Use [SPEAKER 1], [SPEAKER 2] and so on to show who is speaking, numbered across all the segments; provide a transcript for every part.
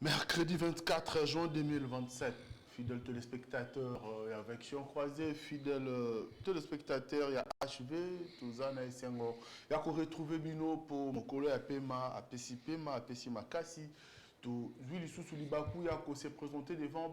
[SPEAKER 1] Mercredi 24 juin 2027, fidèles téléspectateurs, il y a Action Croisée, fidèles téléspectateurs, il y a HV, Touzana et Senghor. Il y a qu'on retrouve Bino pour mon collègue Apema, Apesi Pema, Apesi Makasi. Tout, lui, sous Libakou, il y a qu'on s'est présenté devant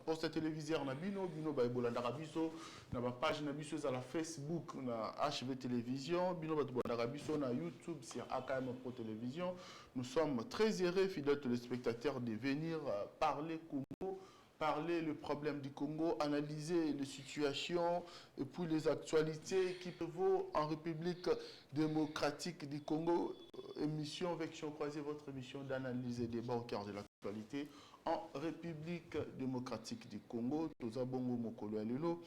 [SPEAKER 1] poste téléviseur na Bino, Bino Baïbola Darabiso, na ma page na biso à la Facebook, na HV Télévision, Bino Darabiso na YouTube sur AKM Pro Télévision. Nous sommes très heureux, fidèles téléspectateurs, de venir parler Congo, parler le problème du Congo, analyser les situations et puis les actualités qui prévaut en République démocratique du Congo. Émission Vection Croisée, votre émission d'analyse et débat au cœur de l'actualité en République démocratique du Congo. Tozabongo Mokolo Alelo.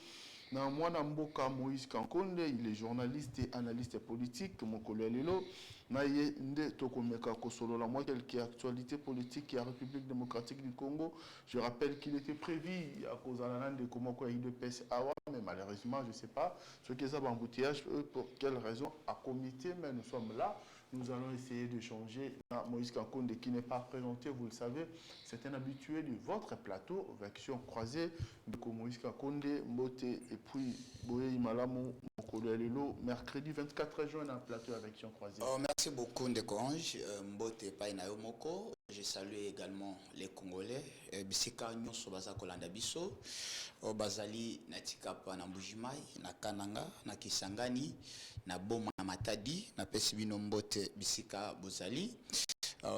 [SPEAKER 1] Na mwana mboka Moïse Kankonde, il est journaliste et analyste politique. Mokolo Alelo. Na yende tokomeka kosolo la moi quelques actualités politiques et la République démocratique du Congo. Je rappelle qu'il était prévu à cause de la de comment quoi il de pèse awa, mais malheureusement je ne sais pas ce qui est ça embouteillage pour quelle raison à comité, mais nous sommes là. Nous allons essayer de changer. Moïse Kankonde qui n'est pas présenté, vous le savez, c'est un habitué de votre plateau, Vection Croisée, de Moïse Kankonde, Mbote et puis Boye Imalamu, Mokolo mercredi 24 juin dans le plateau avec Vection Croisée.
[SPEAKER 2] Oh, merci beaucoup Ndekonge, Mbote Painayo Moko. Je salue également les Congolais. Bisika Nyonso Baza Kolanda Biso, Bazali Natikapa na Mbujimai, na Kananga, na Kisangani, na Boma na Matadi, na Pesibino Mbote Bisika Bozali.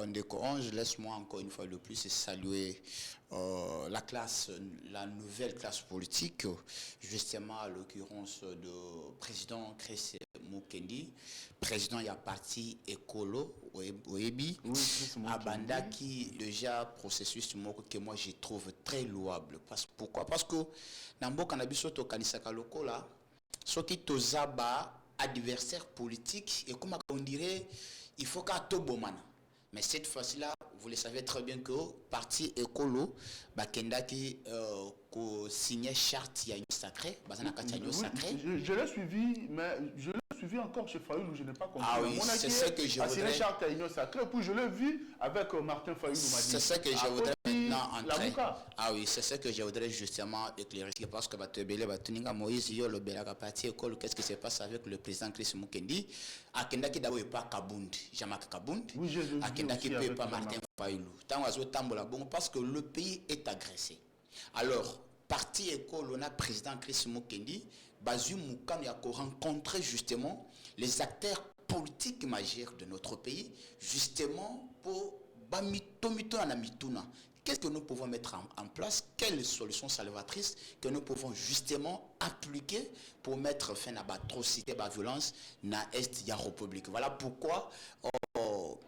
[SPEAKER 2] Ndekonge, laisse-moi encore une fois de plus saluer la classe, la nouvelle classe politique, justement à l'occurrence de président Chris Mukendi, président il y a parti écolo Oebi, Abanda qui déjà processus que moi je trouve très louable. Pourquoi? Parce que Nambo Kanabiso to Kanisaka Lokola, ce qui tozaba adversaire politique et comme on dirait, il faut qu'à Tobomana. Mais cette fois-ci-là, vous le savez très bien que parti écolo, Bakenda qui signait charte il y a une sacrée,
[SPEAKER 1] je l'ai suivi, mais je l'ai suivi encore chez Fayoulou, je n'ai pas compris.
[SPEAKER 2] Ah oui, c'est ce que je voudrais.
[SPEAKER 1] Charte à Union Sacrée, puis je l'ai vu avec Martin Fayoulou.
[SPEAKER 2] C'est ce que je voudrais maintenant entrer. Ah oui, c'est ce que je voudrais justement éclairer. Parce que Moïse, le Belaka parti écolo, qu'est-ce qui se passe avec le président Chris Mukendi? Akenda qui d'abord n'est pas Kabound, Jamak Kabound. Akenda qui ne peut pas Martin Fayoulou. Parce que le pays est agressé. Alors, parti école, on a président Chris Mukendi, Bazu Moukan a rencontré justement les acteurs politiques majeurs de notre pays, justement pour Bamitomito Anamituna. Qu'est-ce que nous pouvons mettre en place? Quelles solutions salvatrices que nous pouvons justement appliquer pour mettre fin à l'atrocité, à la violence dans l'Est de la République? Voilà pourquoi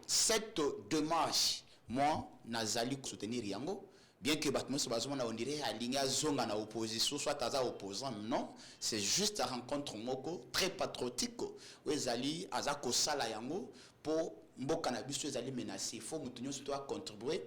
[SPEAKER 2] cette démarche, moi, Nazali soutenir Yango. Bien que on dirait aligné à Zonga na opposition, soit à opposant, non, c'est juste une rencontre moko très patriotique. Où Zali Azako Sala Yango pour Mboka na biso Zali menacé. Il faut nous surtout contribuer.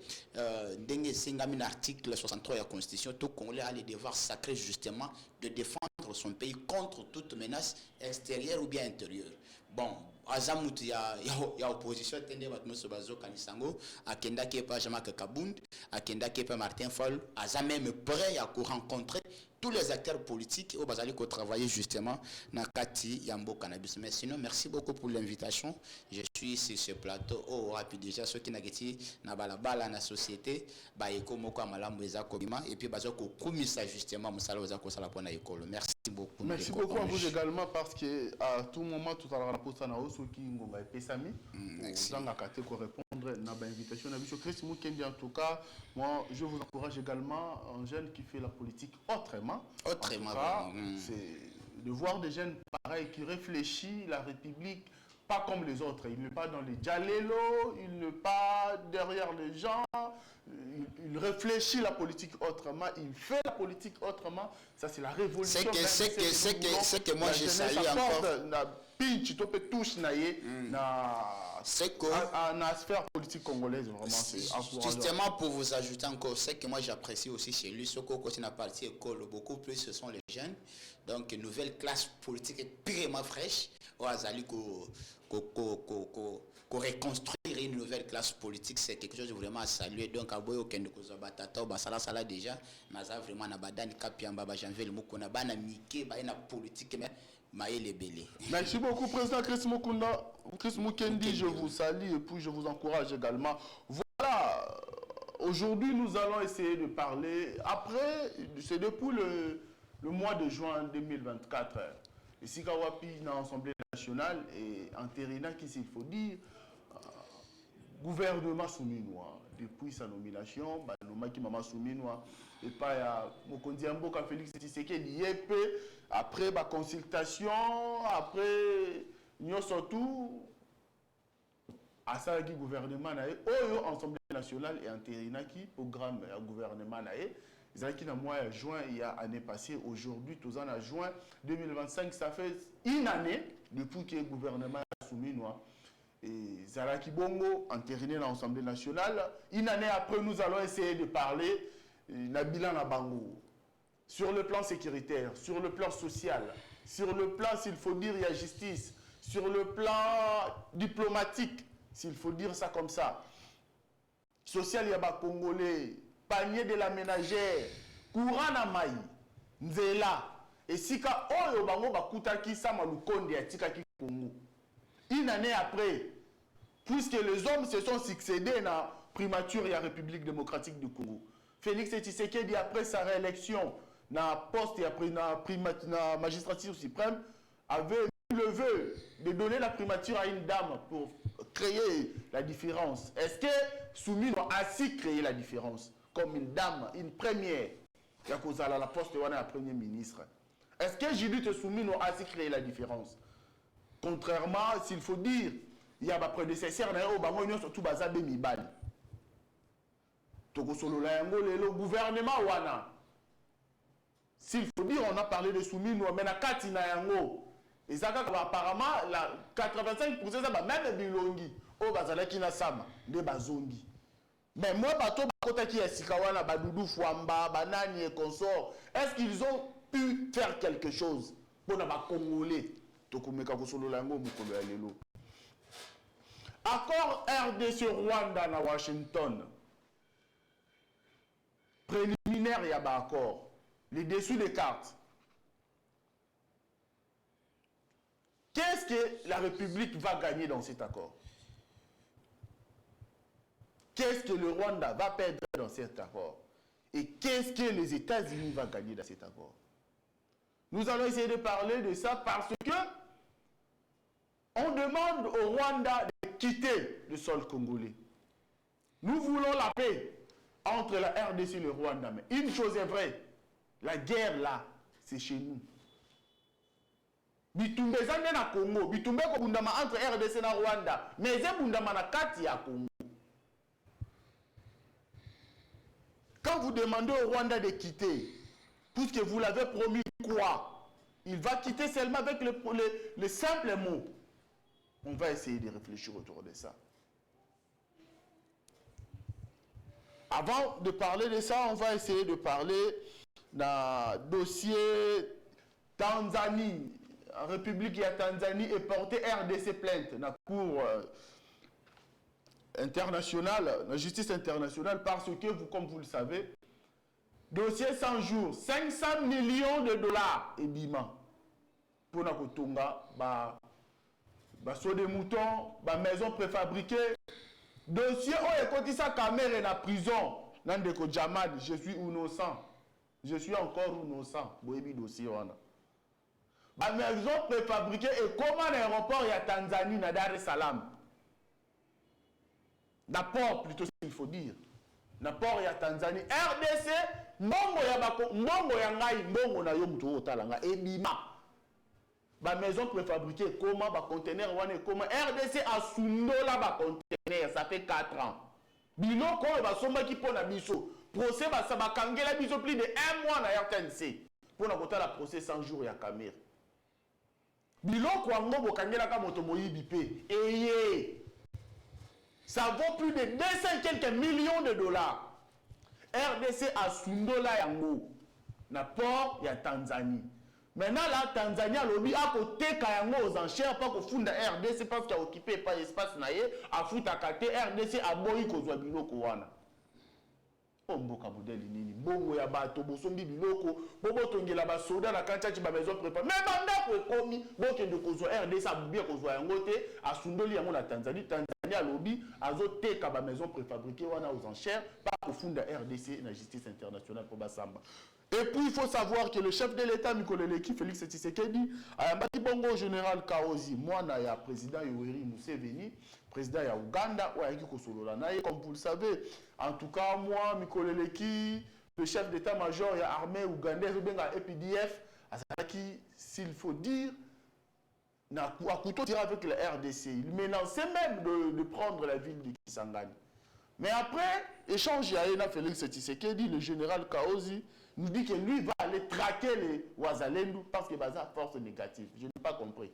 [SPEAKER 2] Dengue Sengami l'article 63 de la Constitution, tout Congolais a le devoir sacré justement de défendre son pays contre toute menace extérieure ou bien intérieure. Bon, Azamut il y a opposition tendez batmo sobazo kanisango, akenda qui pas Jamak Kabound, akenda qui pas Martin Fall, Azam même prêt à rencontrer tous les acteurs politiques au Bazali qui travailler justement na Kati Yambo Cannabis. Mais sinon, merci beaucoup pour l'invitation. Je suis sur ce plateau au rapide déjà ceux qui n'agiti na balabala na société ba eko moko amalambo eza kobima et puis bazoko komisa justement musala ozako sala pona école. Merci beaucoup.
[SPEAKER 1] Merci beaucoup à vous également parce que à tout moment tout à l'heure rapporta na oso ki ngonga epesami. Merci. Dans la catégorie ko répondre na ba invitation na biso Chris Mukendi en tout cas, moi je vous encourage également un jeune qui fait la politique autrement. C'est de voir des jeunes pareils qui réfléchissent la République pas comme les autres. Il n'est pas dans les dialélos, il n'est pas derrière les gens, il réfléchit la politique autrement, il fait la politique autrement. Ça c'est la révolution.
[SPEAKER 2] C'est que moi je salue encore.
[SPEAKER 1] Pinch, tu peux toucher na la sphère politique congolaise, vraiment, c'est encourageant.
[SPEAKER 2] Justement, pour vous ajouter encore, ce que moi j'apprécie aussi chez lui, ce qu'on continue à partir école, beaucoup plus, ce sont les jeunes. Donc, une nouvelle classe politique est purement fraîche. Au Azali, qu'on reconstruire une nouvelle classe politique, c'est quelque chose de vraiment à saluer. Donc, à Boyo Kendokoza Batata, Basala Sala déjà, Naza vraiment Nabadani Kapiamba, Janvel Mukona, Bana Mike, Bana politique, mais Maël Belé.
[SPEAKER 1] Merci beaucoup, Président Chris Mukunda. Chris Mukendi, je vous salue et puis je vous encourage également. Voilà, aujourd'hui nous allons essayer de parler, après, c'est depuis le mois de juin 2024, ici Kawapi dans l'Assemblée nationale et Antérina qui s'il faut dire, gouvernement souminois, depuis sa nomination, Nomaki Mama souminois, et pas à Mokondi Mboka Félix Tshisekedi, après la consultation, après nous surtout, à ça qui gouvernement nae, Assemblée nationale et Antérina qui programme gouvernement nae, ils qui dans mois de juin il y a année passée, aujourd'hui tous en juin 2025, ça fait une année depuis que le gouvernement souminois et Zalaki Bongo entériné dans l'Assemblée nationale. Une année après, nous allons essayer de parler de bilan à Bango. Sur le plan sécuritaire, sur le plan social, sur le plan, s'il faut dire, il y a justice, sur le plan diplomatique, s'il faut dire ça comme ça. Social, il y a des Congolais, panier de la ménagère, courant à maï, nzela, et sika oyo bango bakutaki sama lukonde ya tikaki Congo. Une année après, puisque les hommes se sont succédés dans la primature et la République démocratique du Congo. Félix Tshisekedi, après sa réélection dans le poste et après dans la magistrature suprême, avait eu le vœu de donner la primature à une dame pour créer la différence. Est-ce que Soumino a su créer la différence comme une dame, une première, qui a causé la poste de la Premier ministre? Est-ce que Judith Soumino a su créer la différence? Contrairement, s'il faut dire, il y a ma prédécesseur, surtout Bazabe Mibali. Le gouvernement Wana. S'il faut dire, on a parlé de Soumino, mais na Katina Yango. Et ça, apparemment, 85% ça va même Bilongi. Oh, Bazalaki na Sama, de Bazongi. Mais moi, Bato Bakotaki et Sikawana, Badoudou Fouamba, Banani et consorts, est-ce qu'ils ont pu faire quelque chose pour les Congolais? Accord RDC Rwanda na Washington. Préliminaire, il y a un accord. Les dessous des cartes. Qu'est-ce que la République va gagner dans cet accord? Qu'est-ce que le Rwanda va perdre dans cet accord? Et qu'est-ce que les États-Unis vont gagner dans cet accord? Nous allons essayer de parler de ça parce que on demande au Rwanda de quitter le sol congolais. Nous voulons la paix entre la RDC et le Rwanda. Mais une chose est vraie, la guerre là, c'est chez nous. Bitumbe zande na Congo, bitumbe ko bundama entre RDC et Rwanda, mais ze bundama na kati ya Congo. Quand vous demandez au Rwanda de quitter, puisque vous l'avez promis quoi, il va quitter seulement avec le simple mot. On va essayer de réfléchir autour de ça. Avant de parler de ça, on va essayer de parler d'un dossier Tanzanie. La République de Tanzanie est portée RDC plainte dans la Cour internationale, la justice internationale, parce que, comme vous le savez, dossier 100 jours, 500 millions de dollars et bima. Pour la Kotunga, sur des moutons, maison préfabriquée. Dossier où est côté sa caméra dans la prison. Nandeko Jamad, je suis innocent. Je suis encore innocent. Boebi dossier wana. Maison préfabriquée et comment l'aéroport y a Tanzanie na Dar es Salaam. D'apport plutôt il faut dire. D'apport y a Tanzanie. RDC, mbongo ya bako, mbongo ya ngai, mbongo na yo muto otalanga ebima. Ba maison préfabriquée, comment, ba conteneur, comment, RDC a sundola ba conteneur, ça fait 4 ans. Biloko, ba somba qui pona biso. Procès, ba kangela biso plus de 1 mois na RTNC. Pour na kota la procès 100 jours ya Cameroun. Biloko, wango, bo kangela ka moto moyibi pe. Eye. Ça vaut plus de 200 quelques millions de dollars. RDC a Sundola Yango. Na port, il y a Tanzanie. Maintenant, la Tanzanie a lobby à côté Kayango aux enchères, pas qu'au fond de RDC, parce qu'il a occupé pas l'espace naïe, à foot à côté, RDC a boyi kozwa biloko wana. Mboka modèle nini bongo ya bato bosombi biloko bobo tongela ba soda na kanchachi ba maison préparée mais banda ko komi boke de kozwa RDC abubia kozwa yango te asundoli yango na Tanzanie a lobby azoteka ba maison préfabriquée wana aux enchères pas au fond de RDC na justice internationale pour basamba. Et puis il faut savoir que le chef de l'État Mikoleleki Félix Tshisekedi a un bongo général Kaozi mwana ya président Yoweri Museveni président ya Ouganda ou ayaki kosolola naye comme vous le savez. En tout cas moi Mikoleleki le chef d'état-major ya armée ougandaise benga EPDF azaki s'il faut dire na couteau tiré avec le RDC. Il menaçait même de prendre la ville de Kisangani. Mais après échange ya na Félix Tshisekedi le général Kaozi nous dit que lui va aller traquer les Wazalendo parce que baza force négative. Je n'ai pas compris.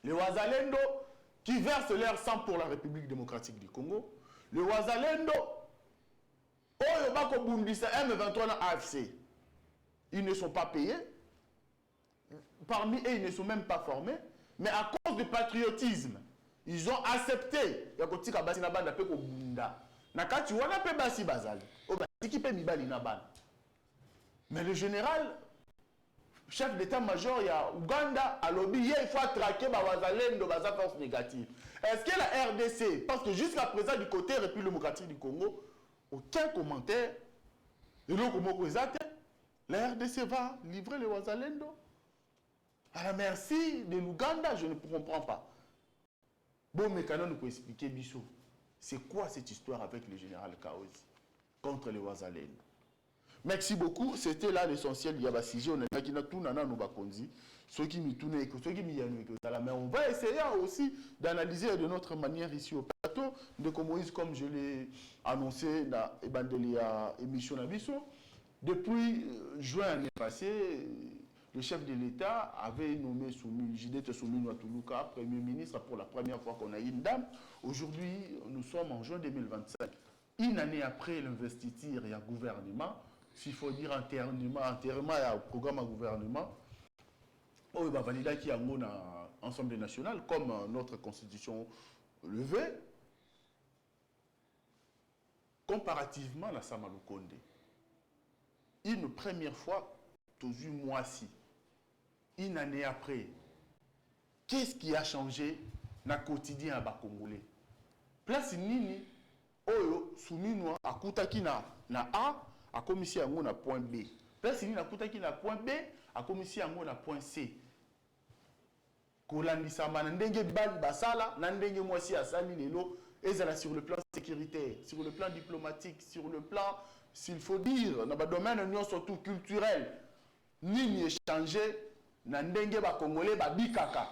[SPEAKER 1] Les Wazalendo qui versent leur sang pour la République démocratique du Congo. Les Wazalendo, Oyobako Bundisa M23 na AFC. Ils ne sont pas payés. Parmi eux, ils ne sont même pas formés. Mais à cause du patriotisme, ils ont accepté. Yakotika basi na banda pe ko bunda. Nakati wana pe basi bazali. Obati pe mibali na banda. Mais le général, chef d'état-major, il y a Ouganda, à lobby, il faut traquer Bawazalendo, Baza force négative. Est-ce que la RDC, parce que jusqu'à présent, du côté République démocratique du Congo, aucun commentaire, et donc, la RDC va livrer les Wazalendo à la merci de l'Ouganda, je ne comprends pas. Bon, mais quand nous peut expliquer, Bissot, c'est quoi cette histoire avec le général Kaozi contre les Wazalendo? Merci beaucoup. C'était là l'essentiel. Il y a des sujets. On a qui n'a tout nana nous bakonzi. Ceux qui m'y tournent, ceux qui m'y yanouent. Mais on va essayer aussi d'analyser de notre manière ici au plateau de Moïse, comme je l'ai annoncé dans l'émission Nabiso. Depuis juin l'année passée, le chef de l'État avait nommé Jidette Soumi Toulouka Premier ministre pour la première fois qu'on a une dame. Aujourd'hui, nous sommes en juin 2025. Une année après l'investiture, il y a gouvernement. S'il faut dire enterrement, il y a un programme à gouvernement. Il va valider qu'il y a un Assemblée nationale, comme notre constitution le veut. Comparativement à la Samalou Kondé, une première fois, tous les mois-ci, une année après, qu'est-ce qui a changé dans le quotidien à Bakongolais? Place Nini, Oyo, Souminoua, à Koutaki na A, à commission na point B. Place Nini, à Koutaki na point B, à commission na point C. Kolandi Samba, Nandenge Bali Basala, Nandenge Mwasi Asali Lelo, et ça sur le plan sécuritaire, sur le plan diplomatique, sur le plan, s'il faut dire, dans le domaine surtout culturel, Nini échangé, Nandenge ba Congolais ba Bikaka,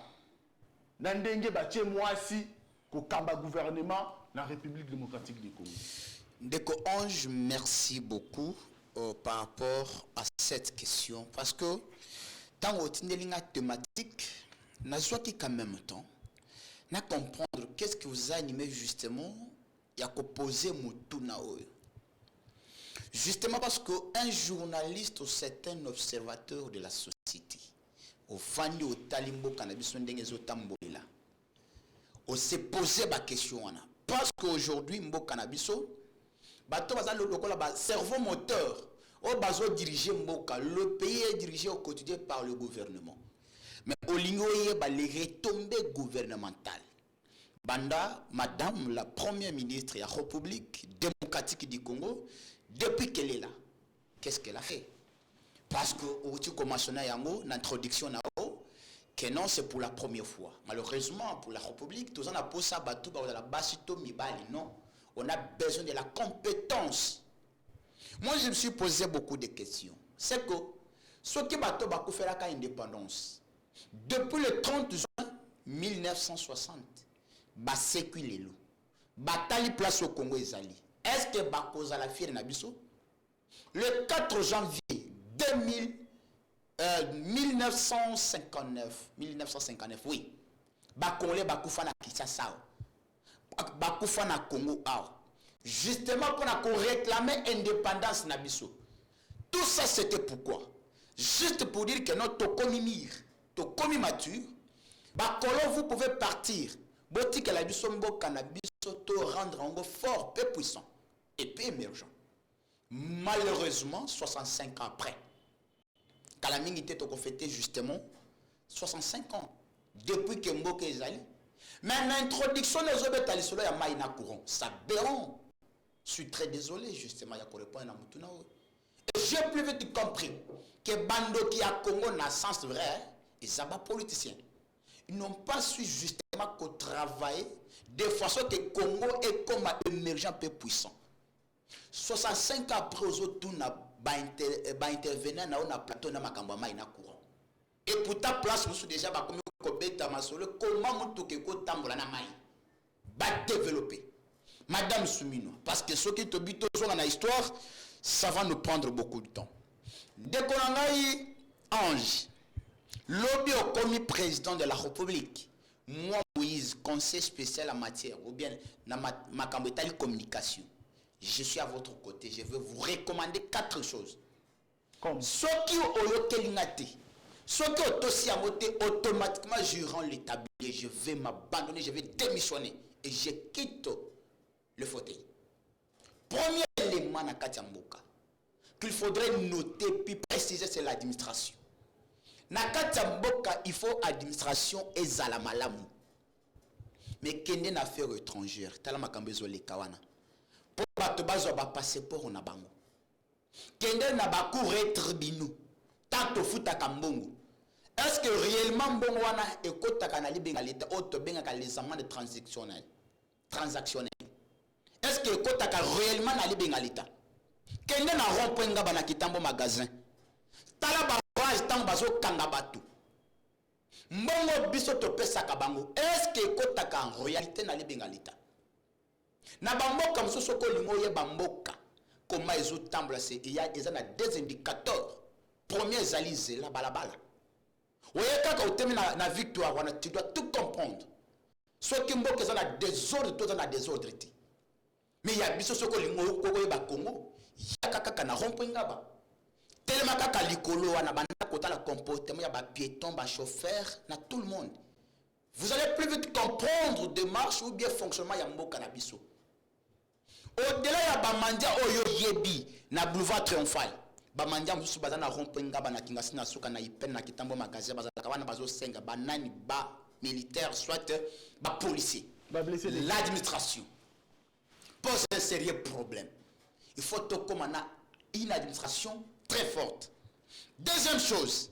[SPEAKER 1] Nandenge ba Tché Mwasi, ko Kamba gouvernement, la République démocratique du Congo.
[SPEAKER 2] Deko Ange, merci beaucoup par rapport à cette question. Parce que, tant que tu as thématique, n'a qu'en même temps, n'a comprendre qu'est-ce que vous animez justement, il y a qu'à poser Moutuna. Justement parce qu'un journaliste ou certains observateurs de la société, au Fandi, au Talimbo, Cannabis, on s'est posé la question. Parce qu'aujourd'hui, Mbo Cannabiso, le cerveau moteur, le pays est dirigé au quotidien par le gouvernement. Mais au Lingoye, les retombées gouvernementales. Banda, madame la première ministre de la République démocratique du Congo, depuis qu'elle est là, qu'est-ce qu'elle a fait? Parce que, au tu commences l'introduction, que non, c'est pour la première fois. Malheureusement, pour la République, tout ça n'a pas ça, la basito mibali, non. On a besoin de la compétence. Moi, je me suis posé beaucoup de questions. C'est que, ce qui va faire la indépendance, depuis le 30 juin 1960, sécu batali place au Congo ezali. Est-ce que bakoza la fière nabiso? Le 4 janvier 1959, oui. Bakongolais bakufa na Kinshasa. bakufa na Congo justement pour réclamer indépendance na biso. Tout ça c'était pourquoi? Juste pour dire que notre commis mature, vous pouvez partir. Boti que la biso mboka na biso to rendre en fort, peu puissant et peu émergent. Malheureusement, 65 ans après, Kalamingi était fêté justement 65 ans depuis que Mboka est allé. Mais l'introduction des obéta lisolo ya maïna courant, ça béron. Je suis très désolé justement ya correspondre à Mutuna. Et j'ai plus vite compris que bando qui a Congo n'a sens vrai, ils abat politiciens. Ils n'ont pas su justement qu'on travaille de façon que Congo est comme un émergent peu puissant. 65 ans après, aux autres, tout n'a pas intervenu dans le plateau de Makamba Maïna courant. Et pour ta place, nous sommes déjà comment nous tambola na maï va développer. Madame Soumino, parce que ce qui te dit dans la histoire, ça va nous prendre beaucoup de temps. Dès qu'on a eu Ange, lobby au commis président de la République, moi Moïse, conseil spécial en matière, ou bien dans ma communication, je suis à votre côté, je vais vous recommander 4 choses. Comme ceux qui ont été ceux qui ont aussi amoté, automatiquement je rends l'établi, je vais m'abandonner, je vais démissionner et je quitte le fauteuil. Premier élément dans Katiamboka qu'il faudrait noter puis préciser, c'est l'administration. Dans Katiamboka, il faut administration et zalamalamu. Mais kende na affaire étrangère, talama kambezo le kawana. Pour bato bazo ba passeport na bango. Kende na baku retribinu. Tanto futa kambongo. Est-ce que réellement mbongo wana ekota kana libenga leta auto benga ka les amendes transactionnelles? Est-ce que ekota ka réellement na libenga leta? Kende na rond-point nga bana kitambo magasin. Tala ba orange tango bazo kanga batu. Mbongo biso to pesa ka bango. Est-ce que ekota ka en réalité na libenga leta? Na bamboka msoso ko lingo ye bamboka. Comment ils ont tambola c'est il y a des indicateurs. Premier zalize la balabala. Oye kaka utemi na victoire wana tu dois tout comprendre. Ceux qui mboka za na désordre tout na désordre ti. Mais il y a biso soko lingo ko ba Congo, ya kaka na rompenga ba. Tellement kaka likolo wana bana kota la comportement ya ba piéton ba chauffeur na tout le monde. Vous allez plus vite comprendre démarche ou bien fonctionnement ya mboka na biso. Au-delà ya ba mandia oyo yebi na boulevard triomphal. Bamandia musu bazana rompenga bana kingasi na suka na ipen na kitambo magasin bazaka bana bazo senga banani ba militaire soit ba policier. L'administration pose un sérieux problème. Il faut comme on a une administration très forte. Deuxième chose,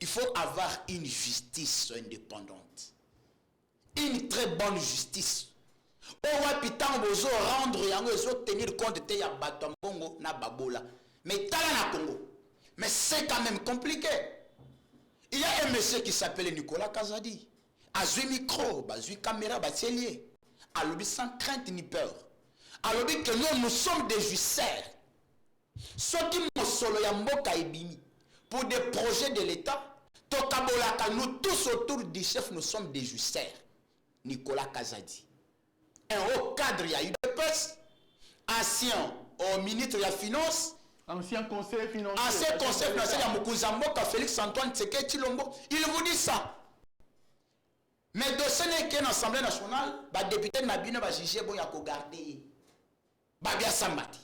[SPEAKER 2] il faut avoir une justice indépendante. Une très bonne justice. Owa pitan bozo rendre yango ezo tenir compte te ya bato mbongo na babola. Mais tala na Congo. Mais c'est quand même compliqué. Il y a un monsieur qui s'appelle Nicolas Kazadi. Azui micro, bazui caméra, batelier. Alobi sans crainte ni peur. Alobi que nous sommes des juiceurs. Ceux qui nous solo ya mboka ebimi pour des projets de l'État, tokabolaka nous tous autour du chef, nous sommes des juiceurs. Nicolas Kazadi. Un haut cadre, il y a eu de presse. Ancien au ministre de la Finance.
[SPEAKER 1] Ancien conseiller financier.
[SPEAKER 2] Ancien conseiller financier, il y a Moukouza Félix Antoine Tseke Chilombo. Il vous dit ça. Mais dossier n'est qu'une assemblée nationale, les députés n'abîment pas juger bon yako garder. Babia Sambati.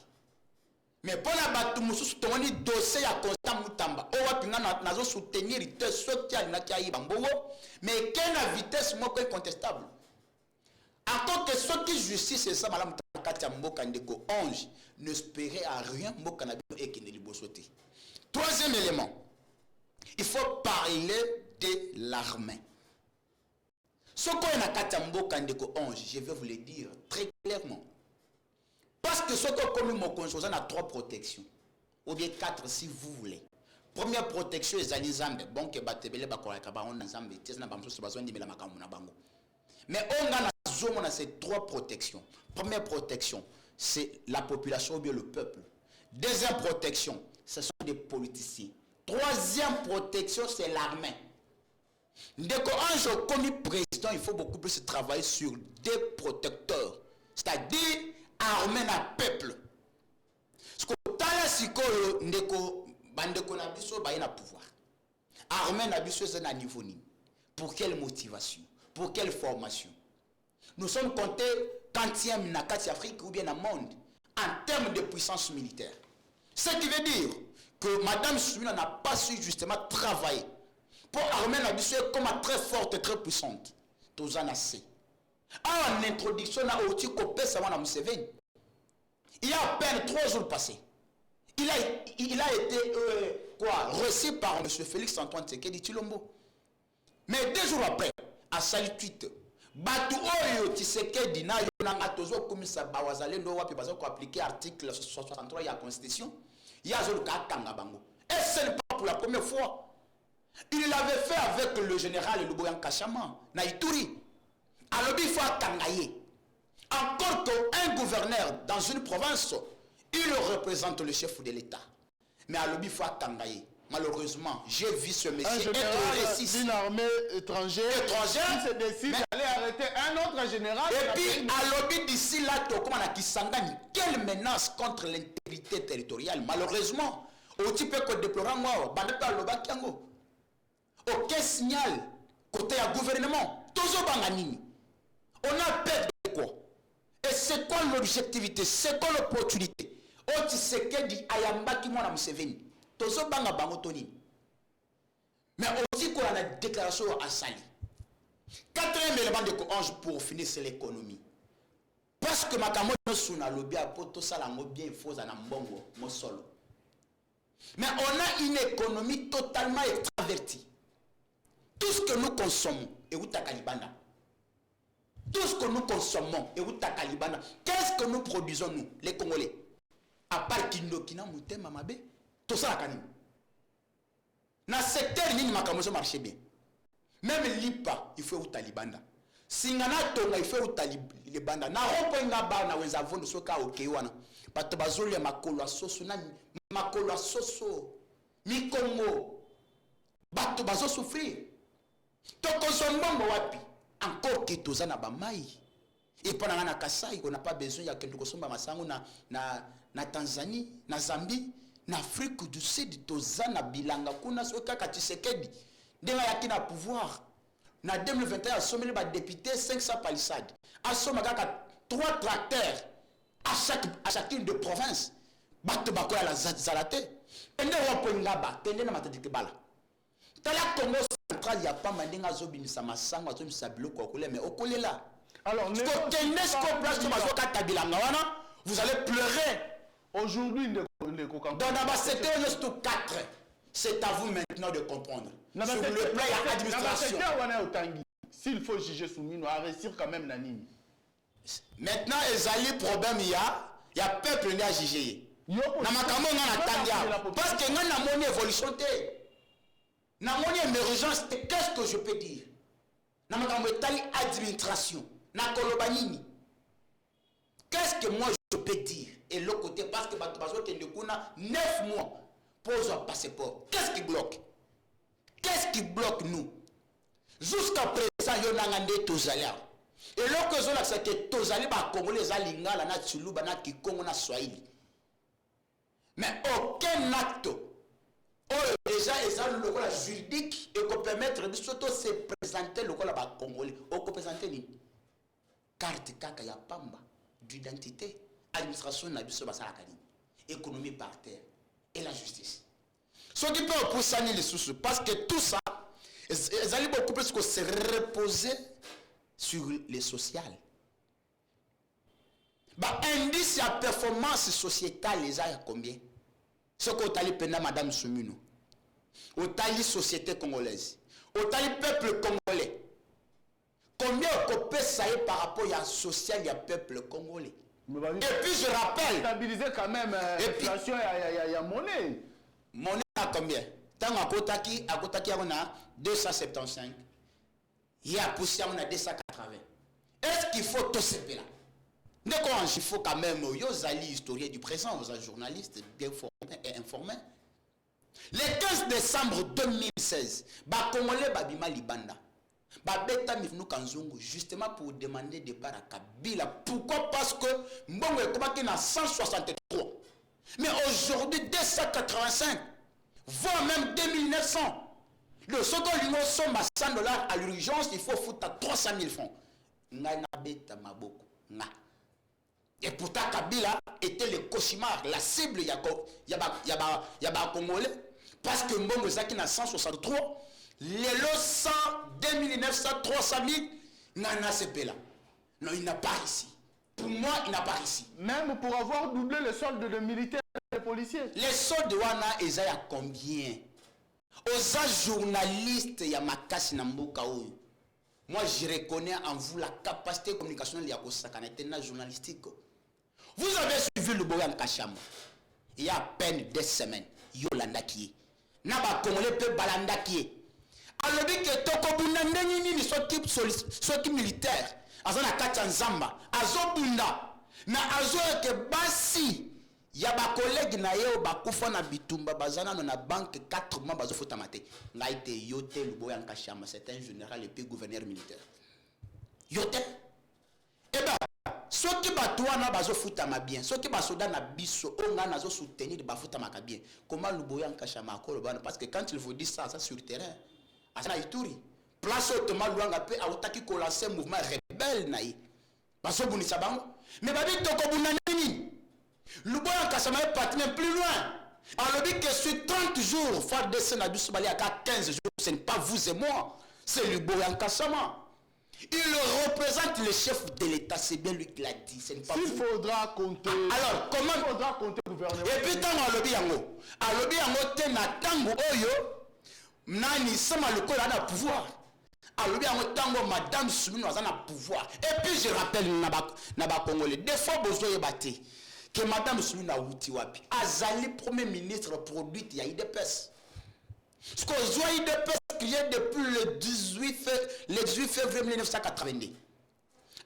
[SPEAKER 2] Mais pour la batumoussou, tu as un dossier à Constant Moutamba. Owa pinga nazo soutenir te sotia na kia ibambogo. Mais quelle la vitesse moi est contestable. Encore que ceux qui justice c'est ça madame Katia Mboka Ndeko 11 n'espérait à rien Mboka na bino et qui ne libosoté. Troisième élément. Il faut parler de l'armée. Ce qu'on a Katia Mboka Ndeko 11, je vais vous le dire très clairement. Parce que ce qu'on comme mon conscience a 3 protections. Ou bien 4 si vous voulez. Première protection est Zalizambe. Bon que batebele bakoraka ba on nzambe tesna bamso besoin de la makamu na bango. Mais on a ces 3 protections. Première protection, c'est la population ou bien le peuple. Deuxième protection, ce sont des politiciens. Troisième protection, c'est l'armée. Ndeko Ange, comme président, il faut beaucoup plus travailler sur des protecteurs, c'est-à-dire armer le peuple. Parce que tala sikoyo ndeko bandeko na biso ba na pouvoir. Armer na biso c'est na niveau ni. Pour quelle motivation? Pour quelle formation? Nous sommes comptés 40e na kati Afrique ou bien dans le monde en termes de puissance militaire. Ce qui veut dire que Madame Soumina n'a pas su justement travailler pour armer la biso comme très forte et très puissante. Tous en assez. En introduction, à Oti Kopé Sawana Museveni, il y a à peine 3 jours passés. Il a été reçu par M. Félix Antoine Tshisekedi Tshilombo. Mais 2 jours après, à Salituite, Batu Oyo Tshisekedi na yonanga tozo komisa bawazalendo wapi bazo ko appliquer article 63 de la Constitution. Il y a Zoluka Kanga Bango. Et ce n'est pas pour la première fois. Il l'avait fait avec le général Luboyan Kachama, Naïtouri. Alors il faut Kangaye. Encore qu'un gouverneur dans une province, il représente le chef de l'État. Mais à l'objet, il faut Kangaye. Malheureusement, j'ai vu ce monsieur
[SPEAKER 1] être d'une armée étrangère qui se décide d'aller arrêter un autre général.
[SPEAKER 2] Et puis, à l'objet d'ici là, comme on a Kisangani, quelle menace contre l'intégrité territoriale. Malheureusement, au type que déplorant moi, Bandaka Lobakiango. Aucun signal côté du gouvernement. Toujours Banganini. On a peur de quoi? Et c'est quoi l'objectivité? C'est quoi l'opportunité? Oti Sekedi Ayambaki Mwana Museveni. Toujours Banga Bangotoni. Mais aussi qu'on a une déclaration à Sali. 4e élément de Ange pour finir, c'est l'économie. Parce que Makamo Suna Lobi a poto salango bien faux à Nambongo, Mosolo. Mais on a une économie totalement extravertie. Tout ce que nous consommons est où ta Kalibana. Tout ce que nous consommons est où ta Kalibana. Qu'est-ce que nous produisons, nous, les Congolais? À part Kindokina, Mouté, Mamabe, tout ça, la canine. Dans le secteur, il n'y a pas marché bien. Même l'IPA, il faut où Talibanda. Singana Tonga, il faut où Talibanda. Na ropo ngaba na wenzavon de soka okewana. Pato bazole makolo soso na makolo soso. Mi Congo. Bato bazo souffrir. Toko sombongo wapi. Encore que tozana ba mai. Et pendant na Kasai, on n'a pas besoin ya kendo kosomba masango na Tanzanie, na Zambie, na Afrique du Sud, tozana bilanga kuna soka Tshisekedi. Denga yakina pouvoir. Na 2021 assommé ba député 500 palissades. Assommé 3 tracteurs à chacune de provinces. Bato bakola la zalate. Ende wapo ngaba, tende na matadike bala. Tala Congo central, il y a pas mandinga zobini sama sango zobini biloko okole mais okole là.
[SPEAKER 1] Alors
[SPEAKER 2] vous allez pleurer.
[SPEAKER 1] Aujourd'hui,
[SPEAKER 2] dans l'ambassadeur 4, c'est à vous maintenant de comprendre. Sur le plan de l'administration.
[SPEAKER 1] S'il faut juger Soumino, à réussir quand même Nanini.
[SPEAKER 2] Maintenant, il y a problème, il y a peuple qui a jugé. Parce que nous avons une évolution. Nous avons une émergence. Qu'est-ce que je peux dire? Nous avons une administration. Qu'est-ce que moi je peux dire? Et l'autre côté, parce que 9 mois pose un passeport. Qu'est-ce qui bloque? Qu'est-ce qui bloque nous? Jusqu'à présent, il y a un Tozalia. Et l'autre chose, c'est que Tozalia, les Congolais, les Lingala, les Tshilou, les Kikongo, les Swahili. Mais aucun acte, déjà, ils ont le juridique et qu'on permettre de se présenter le Congolais. On peut présenter carte kaka ya pamba d'identité, administration nabiso basala kani, économie par terre et la justice. Ce qui peut pousser les sous parce que tout ça, ils allaient beaucoup plus que se reposer sur les sociales. Bah indice à performance sociétale les a combien? Ce qu'on t'a pendant Madame Soumino, au tali société congolaise, au tali peuple congolais. Combien on peut savoir par rapport à social, il y a peuple congolais. Et puis je rappelle.
[SPEAKER 1] Stabiliser quand même l'inflation, il y a monnaie.
[SPEAKER 2] Monnaie à combien? Tant à Kotaki, on a 275. Il y a poussé, on a 280. Est-ce qu'il faut tout ce pays là? Il faut quand même, aux historiens du présent, aux journalistes bien formés et informés. Le 15 décembre 2016, Congolais babima libanda. Babeta mifnu kanzungu justement pour demander départ à Kabila. Pourquoi? Parce que Mbongo est combattu dans 163. Mais aujourd'hui 285, voire même 2900. Le second lingo somme à $100 à l'urgence, il faut foutre à 300 000 francs. Et pourtant Kabila était le cauchemar, la cible yaba Congolais. Parce que Mbongo Zaki na 163, les lots 100, 2900, 300 000, nana CP là. Non, il n'a pas ici. Pour moi, il n'a pas ici.
[SPEAKER 1] Même pour avoir doublé le solde de militaires et de policiers.
[SPEAKER 2] Les soldes wana eza ya combien? Aux journalistes ya makasi na mboka oyo. Moi, je reconnais en vous la capacité communicationnelle ya kosakana journalistique. Vous avez suivi le Boyan Kachama. Il y a à peine 2 semaines. Yolanda qui Naba Congolais peut balanda qui alobi ke toko bunda ndeni nini soki militaire azana kata nzamba azobunda na azo ke basi ya ba collègue na yo bakufa na bitumba bazana na banque 4 mois bazofuta mate ngaite yote Luboya Nkashama, c'est un général et puis gouverneur militaire yote eba soki batwana bazofuta ma bien soki basoda na biso onga nazo soutenir bafuta maka bien comment Luboya Nkashama akoloba parce que quand il vous dit ça sur le terrain Asana Ituri, place Thomas Luanga pe a otaki ko lancer mouvement rebelle naï. Baso bunisa bango. Mais babi toko bunanini. Luboya Nkashama est parti même plus loin. Alors dit que sur 30 jours, fois de Sénabus Bali à 15 jours, ce n'est pas vous et moi, c'est Luboya Nkashama. Il représente le chef de l'État, c'est bien lui qui l'a dit, ce n'est pas vous.
[SPEAKER 1] Il faudra compter.
[SPEAKER 2] Alors, comment
[SPEAKER 1] il faudra compter gouvernement.
[SPEAKER 2] Et puis tant à lobi yango te na tango oyo nani sama le col a pouvoir. Alors bien tango madame Soumino a un pouvoir. Et puis je rappelle naba Congolais des fois besoin yebate que madame Soumino a outi wapi. Azali premier ministre produit ya IDPS. Ce que Zoa IDPS créé depuis le 18 février 1982.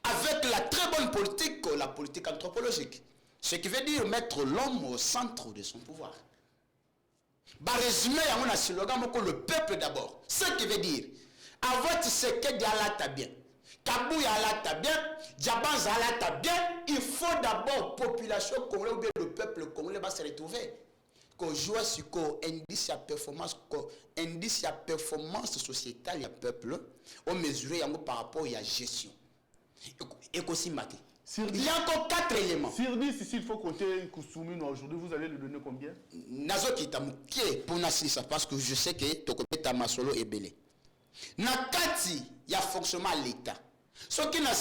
[SPEAKER 2] Avec la très bonne politique, la politique anthropologique. Ce qui veut dire mettre l'homme au centre de son pouvoir. Bah résumé à mon slogan le peuple d'abord. Ce qui veut dire avant ce que Dialata bien, Kabou Yalata bien, Djabanz Alata bien, il faut d'abord population congolaise ou bien le peuple congolais va se retrouver. Qu'on joue sur quoi indice à performance sociétale ya peuple, on mesure par rapport à la gestion. Et aussi maté. Il y a encore 4 éléments.
[SPEAKER 1] Sur 10, s'il faut compter Koussoumino aujourd'hui, vous allez lui donner combien?
[SPEAKER 2] Nazo Kitamukie pour Nassisa, parce que je sais que Tokopé Tamasolo est belé. Nakati, il y a fonctionnement à l'État. Ce qui n'a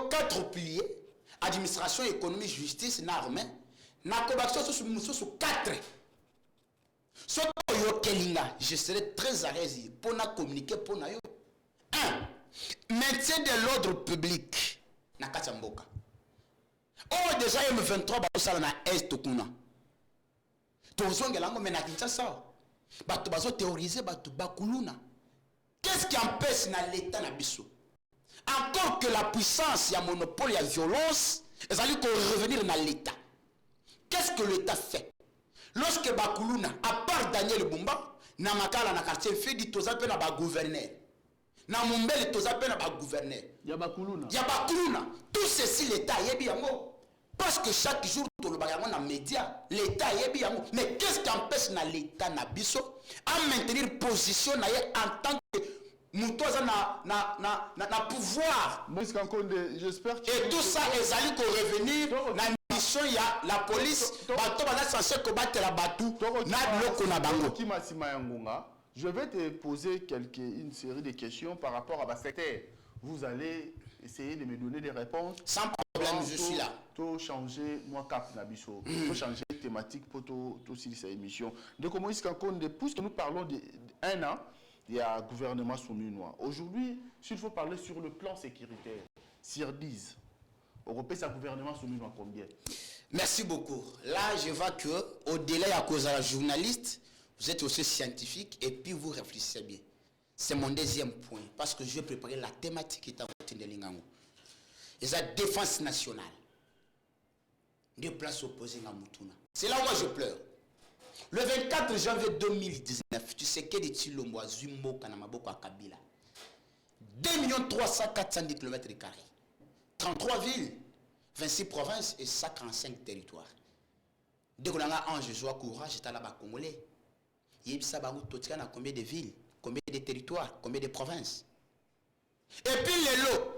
[SPEAKER 2] 4 piliers, administration, économie, justice, armée, na cobaction sur 4. Ce que je serai très à l'aise pour communiquer pour nous. 1. Maintien de l'ordre public. Nakati Mboka. Oh, déjà, il me 23 bah, na est kuna. Tozongelango mena Kinshasa. Bato bazo théoriser bato bakuluna. Qu'est-ce qui empêche na l'état na biso? Encore que la puissance y a monopole y a violence, ils allaient revenir na l'état. Qu'est-ce que l'état fait? Lorsque bakuluna à part Daniel Bumba, na makala na quartier fait dit toza pe na ba gouverneur. Na mumbele toza pe na ba gouverneur.
[SPEAKER 1] Yabakuluna.
[SPEAKER 2] Tout ceci l'état yebi yango. Parce que chaque jour, tout le bagage dans les médias, l'État est bien. Mais qu'est-ce qui empêche l'État Nabiso à maintenir position en tant que Moutoza na pouvoir?
[SPEAKER 1] J'espère que.
[SPEAKER 2] Et tout ça, ils allaient revenir dans la mission, il y a la police, censé combattre la batou,
[SPEAKER 1] je vais te poser une série de questions par rapport à ma secteur. Vous allez essayer de me donner des réponses.
[SPEAKER 2] Sans problème, je suis là.
[SPEAKER 1] Tout changer, moi, cap Nabiso. Tout changer thématique pour tout cette émission. Donc, comment est-ce qu'on puisque nous parlons d'un an, il y a un gouvernement souminois. Aujourd'hui, s'il faut parler sur le plan sécuritaire, sur 10, Européen, c'est un gouvernement souminois combien?
[SPEAKER 2] Merci beaucoup. Là, je vois que au-delà à cause de la journaliste, vous êtes aussi scientifique et puis vous réfléchissez bien. C'est mon deuxième point, parce que je vais préparer la thématique qui est en train de l'Ingango. Et la défense nationale. Deux places opposées à Moutouna. C'est là où moi je pleure. Le 24 janvier 2019, tu sais que des Tilombo à Zumbo Kanamaboko à Kabila. 2 310 km². 33 villes, 26 provinces et 145 territoires. Dès qu'on a un Jésus courage, j'étais là-bas congolais. Il y a combien de villes, combien de territoires, combien de provinces. Et puis les lots,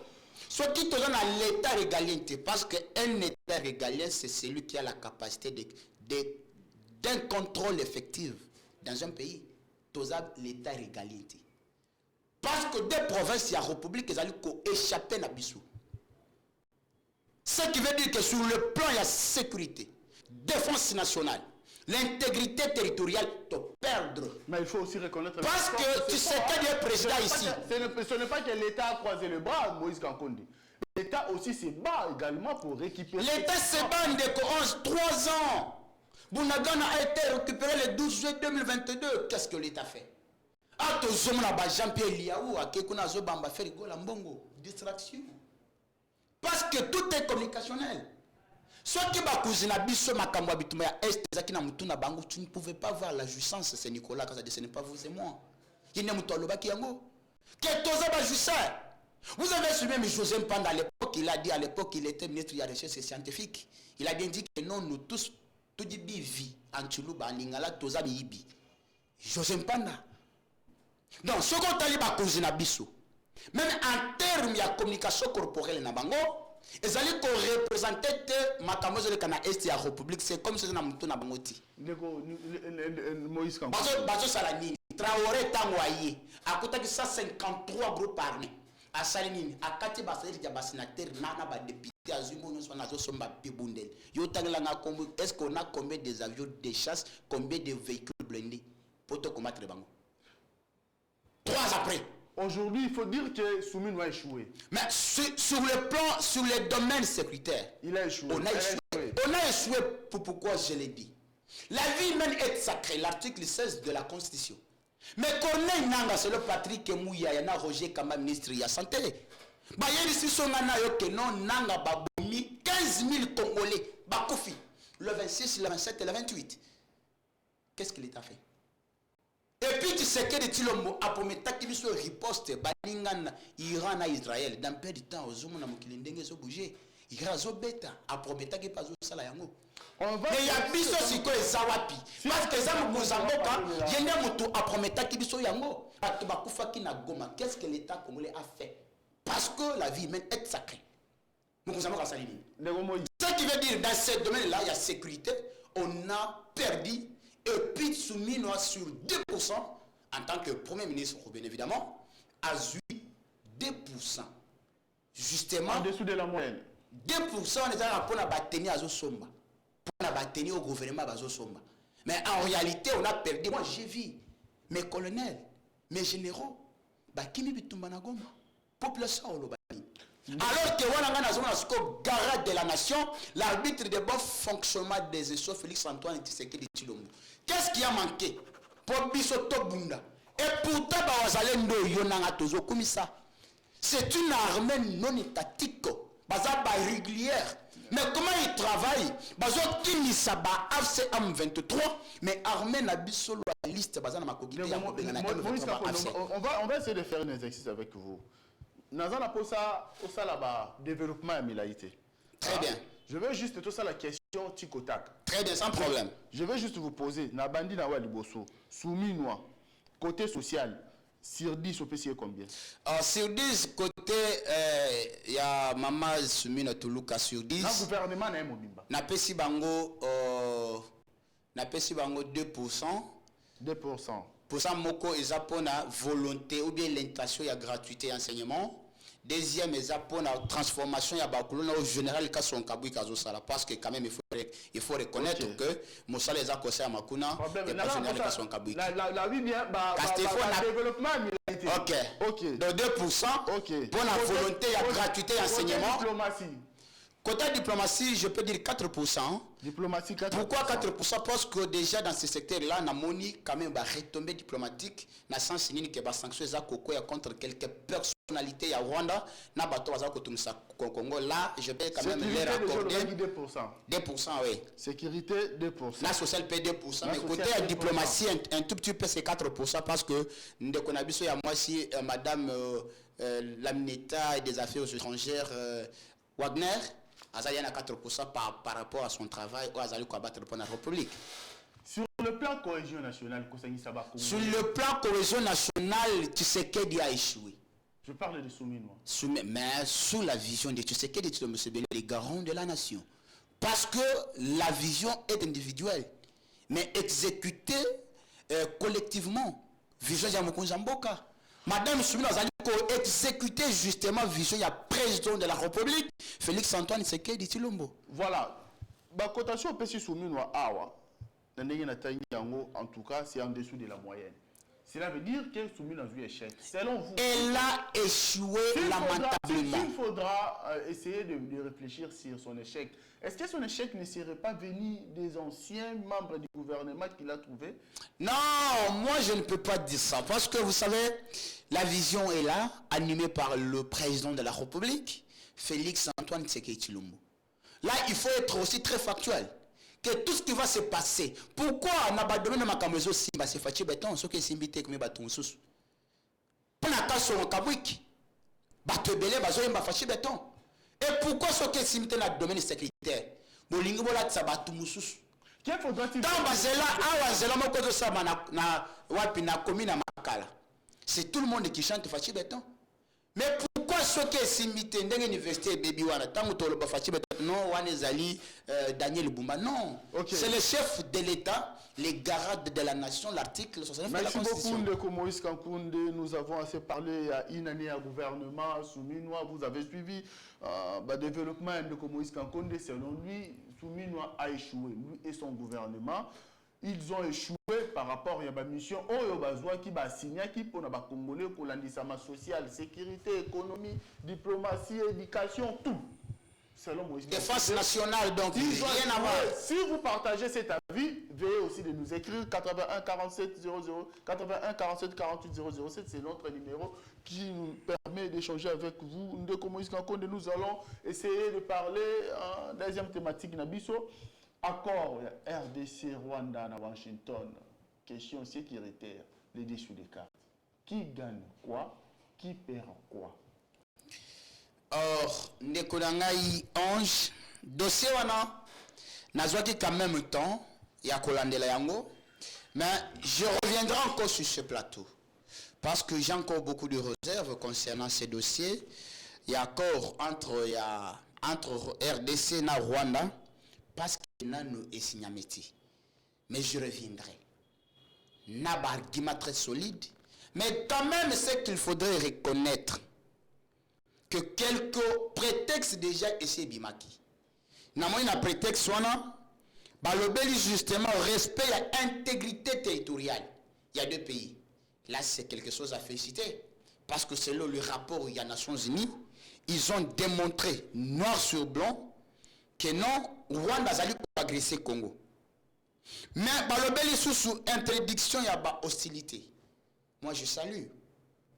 [SPEAKER 2] soit qui te donne à l'état régalien, parce qu'un état régalien, c'est celui qui a la capacité d'un contrôle effectif dans un pays. L'état régalien. Parce que des provinces, il y a République qui ont échappé à Bissou. Ce qui veut dire que sur le plan, il y a sécurité, défense nationale, l'intégrité territoriale te perdre.
[SPEAKER 1] Mais il faut aussi reconnaître...
[SPEAKER 2] Parce que tu sais qu'il y a un président ici.
[SPEAKER 1] Ce n'est pas que l'État a croisé le bras, Moïse Kankondi. L'État aussi se bat également pour récupérer...
[SPEAKER 2] L'État se bat en 3 ans. Bounagana a été récupéré le 12 juillet 2022. Qu'est-ce que l'État fait? Ah, tu as Jean-Pierre Liaou, à Kekuna Zobamba, faire Lambongo. Distraction. Parce que tout est communicationnel. Soit qui va cousiner Bisso Makambo Bitumaya Est, tu ne pouvez pas voir la jouissance, c'est Nicolas, ce n'est pas vous et moi. Il n'y a pas de Yango. Vous avez su même José Mpanda à l'époque, il a dit à l'époque qu'il était ministre de la recherche scientifique. Il a bien dit que non, nous tous, tout dit vie, Antilouba, Ningala, Toza Bibi. José Mpanda. Donc, ce qu'on t'a dit, c'est que même en termes de communication corporelle, ils allaient représenter Makamozo de Kana Est et la République, c'est comme si nous avons tout Nabangoti.
[SPEAKER 1] Moïse Kanko.
[SPEAKER 2] Bazo Salani, Traoré Tangwaye, à côté de 153 groupes armés. À Salinine, à Kati Bassel, il y a un sénateur, Nana, un député, à Zumo, nous sommes à Somba Pibundel. Est-ce qu'on a combien d'avions de chasse, combien de véhicules blindés pour te combattre les bangos? 3 après.
[SPEAKER 1] Aujourd'hui, il faut dire que Soumine a échoué.
[SPEAKER 2] Mais sur le plan, sur les domaines sécuritaires,
[SPEAKER 1] il a échoué.
[SPEAKER 2] On a échoué pourquoi je l'ai dit. La vie humaine est sacrée, l'article 16 de la Constitution. Mais Corneille Nanga, c'est le Patrick Mouya, il y a Roger Kamba, ministre de la Santé. Il y a ici son Nanga Baboumi, 15 000 Congolais, Bakoufi, le 26, le 27 et le 28. Qu'est-ce que l'État fait? Et puis tu sais que les Tilombo a promis qu'il soit riposte, Balingan, Iran à Israël, dans peu de temps, aux hommes na mukilindenge zo bouger, Iran zo beta, a promis qu'il pas zo sala yango. Mais il y a biso siko ezawapi. Parce que ça me Mozamboka, il y a mutu a promis qu'il biso yango. Atubakufa ki na Goma, qu'est-ce que l'État congolais a fait? Parce que la vie humaine est sacrée. Nous avons salini. Ce qui veut dire dans ce domaine-là, il y a sécurité, on a perdu. Et puis Souminois sur 2%, en tant que Premier ministre, bien évidemment, a eu 2%. Justement.
[SPEAKER 1] En dessous de la moyenne.
[SPEAKER 2] 2% on est en train de bâtir à Zosomba. Pour bâtir au gouvernement à Zosomba. Mais en réalité, on a perdu. Moi, j'ai vu mes colonels, mes généraux, Bakimi Bitumbana Goma, population au Lobani. Alors que on a garant de la nation, l'arbitre de bon fonctionnement des ESO, Félix-Antoine Tshisekedi Tshilombo. Qu'est-ce qui a manqué pour Bisoto Bunda? Et pourtant, c'est une armée non étatique, régulière. Mais comment ils travaillent? Mais armée n'a pas liste.
[SPEAKER 1] On va essayer de faire un exercice avec vous. Nous avons développement et militaire.
[SPEAKER 2] Très bien.
[SPEAKER 1] Je veux juste tout ça la question tic-au-tac.
[SPEAKER 2] Très bien, sans problème.
[SPEAKER 1] Je veux juste vous poser, Nabandi Nawa Liboso, Souminois, côté social, sur 10, on peut essayer combien?
[SPEAKER 2] Sur 10, côté, il y a Maman Soumino Toulouka sur 10.
[SPEAKER 1] Le gouvernement n'a pas mobimba.
[SPEAKER 2] N'a pas si bango 2%.
[SPEAKER 1] 2%.
[SPEAKER 2] Pour ça, Moko est pour la volonté ou bien l'intention, il y a gratuité enseignement. Deuxième, il y a pour la transformation, il y a au général parce que quand même il faut reconnaître que Moussa les a causé à Makuna et pas général ka son kabouki.
[SPEAKER 1] La vie bien développement militaire.
[SPEAKER 2] OK. Donc 2% pour la volonté, il y a gratuité enseignement. Côté diplomatie, je peux dire 4%.
[SPEAKER 1] Diplomatie 4%.
[SPEAKER 2] Pourquoi 4%? Parce que déjà dans ce secteur-là, on a quand même retombée diplomatique, dans le sens que les sanctions contre quelques personnes. nationalité à Rwanda, na bato baza kotumisa Congo là, je vais quand même les raccorder
[SPEAKER 1] 2%.
[SPEAKER 2] 2%, oui.
[SPEAKER 1] Sécurité 2%.
[SPEAKER 2] La sociale paie 2%, mais côté la diplomatie un tout petit peu c'est 4% parce que nous connaissons il y a moi si madame l'Amneta et des affaires étrangères Wagner Azali a 4% par rapport à son travail ou Azali combattre pour la République.
[SPEAKER 1] Sur le plan cohésion nationale,
[SPEAKER 2] sur le plan cohésion nationale, Tshisekedi a échoué.
[SPEAKER 1] Je parle de Souminois.
[SPEAKER 2] Mais sous la vision de Tshisekedi, les garants de la nation. Parce que la vision est individuelle, mais exécutée collectivement. Vision Yamokunzamboka. Madame Souminois a exécuté justement la vision du président de la République, Félix Antoine Tshisekedi Tshilombo.
[SPEAKER 1] Voilà. La cotation PC Souminois Awa. En tout cas, c'est en dessous de la moyenne. Cela veut dire que Souminois a eu échec. Selon vous,
[SPEAKER 2] elle a échoué lamentablement.
[SPEAKER 1] Il faudra essayer de réfléchir sur son échec. Est-ce que son échec ne serait pas venu des anciens membres du gouvernement qu'il a trouvé?
[SPEAKER 2] Non, moi je ne peux pas dire ça. Parce que vous savez, la vision est là, animée par le président de la République, Félix Antoine Tshisekedi Tshilombo. Là, il faut être aussi très factuel. Que tout ce qui va se passer, pourquoi on n'a pas donné ma caméra aussi, c'est fatigué béton, ce qui est invité comme bâton sous. Pour la casse sur un kabouik, bateau belé, bateau yemba fatigué béton. Et pourquoi ce qui est invité dans le domaine sécuritaire, bolingo bola tsabatou moussous.
[SPEAKER 1] Qu'est-ce faudra-t-il
[SPEAKER 2] faire? Dans Basela, à Wazela, mon côté ça, na wapina commune à Makala. C'est tout le monde qui chante fatigué béton. Mais pourquoi ce qui est invité dans l'université Baby Wana, tant que le fatigué béton, non, Wanezali, Daniel Boumba, non. Okay. C'est le chef de l'État, les garants de la nation, l'article 69 de la Constitution.
[SPEAKER 1] Merci beaucoup, Ndeko Moïse Kankounde. Nous avons assez parlé il y a une année à gouvernement, Souminois, vous avez suivi le développement de Ndeko Moïse Kankounde. Selon lui, Souminois a échoué, lui et son gouvernement. Ils ont échoué par rapport à la mission qui va signer pour les Congolais pour l'indissama social, sécurité, économie, diplomatie, éducation, tout. Selon Moïse.
[SPEAKER 2] Défense nationale, donc rien à voir.
[SPEAKER 1] Si vous partagez cet avis, veuillez aussi de nous écrire 81 47 00 81 47 48 007, c'est notre numéro qui nous permet d'échanger avec vous. Nous allons essayer de parler en deuxième thématique Nabiso. Accord RDC Rwanda à Washington. Question sécuritaire, les dessous des cartes. Qui gagne quoi? Qui perd quoi?
[SPEAKER 2] Or, Nekolangai Ange, dossier wana, nazwaki quand même temps, il y a Kolandela Yango, mais je reviendrai encore sur ce plateau. Parce que j'ai encore beaucoup de réserves concernant ces dossiers. Il y a accord entre RDC et Rwanda, parce qu'il y a un signameti. Mais je reviendrai. N'a pas argument très solide, mais quand même, c'est qu'il faudrait reconnaître que quelques prétextes déjà essayent bimaki. N'a pas un prétexte balobeli justement respect à l'intégrité territoriale. Il y a deux pays. Là, c'est quelque chose à féliciter. Parce que selon le rapport des Nations Unies, ils ont démontré noir sur blanc que non, Rwanda a agressé Congo. Mais balobeli sous interdiction, il y a hostilité. Moi, je salue.